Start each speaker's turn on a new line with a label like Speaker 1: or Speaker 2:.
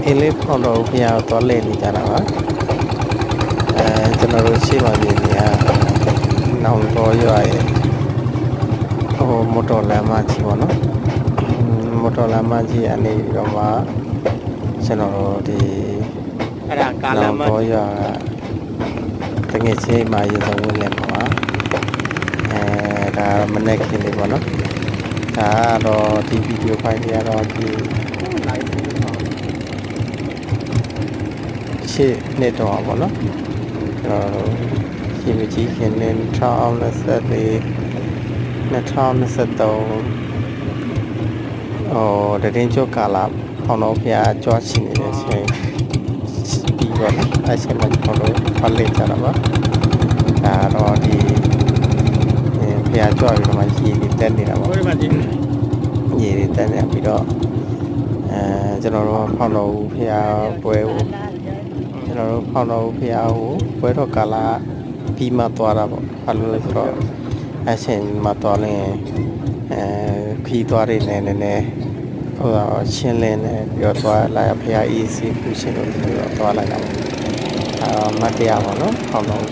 Speaker 1: အင်းလေးဖောင်းတော်ဖျားသွားလဲနေကြတာပါကျွန်တော်တို့ရှေ့မှာမြင်နေရနောင်တော်ရွာရဲ့ဟိုမော်တော်လမ်းမကြီးပေါ့နော်မော်တော်လမ်းမကြီးအနေတော့မှကျွန်တော်တို့ဒီ
Speaker 2: အဲ့ဒါကားလမ်းမ
Speaker 1: တော်ရွာတငယ်ချင်းမှာရေဆုံးဝင်လဲမှာဒါမနေ့ကလေးပေါ့နော်ဒါတော့ဒီဗီဒီယိုဖိုင်တွေကတော့ဒီရှေ့နှစ်တော့ပေါ့နော်ကျွန်တော်ရှေ့မကြီးခင်နေ2023တရင်ကျော်ကာလာဖောင်းတော်ဖျားကြွားရှိနေတဲ့အချိန်ဒီပေါ့နော်အချိန်မှာကျွန်တော်ဖတ်လိုက်ကြတာပါဒါတော့ဒီဖျားကြွားပြီးတော့မှရေတွေတက်နေတာပေါ့ရေတွေတက်နေပြီးတော့ကျွန်တော်တို့ဖောင်းတော်ဖျားပွဲကိုကျွန်တော်တို့ဖောင်းတော်ဖျားကိုပွဲတော်ကာလာပြီးမှသွားတာပေါ့ဘာလို့လဲဆိုတော့အချိန်မှာသွားရင်ခီးသွားနေနေနေဟိုရှင်းလင်းနေပြီးတော့သွားလိုက်ဖျားအေးစီးပူရှင်လို့ဆိုတော့သွားလိုက်တာပေါ့မတ်တရားပေါ့နော်ဖောင်းတော်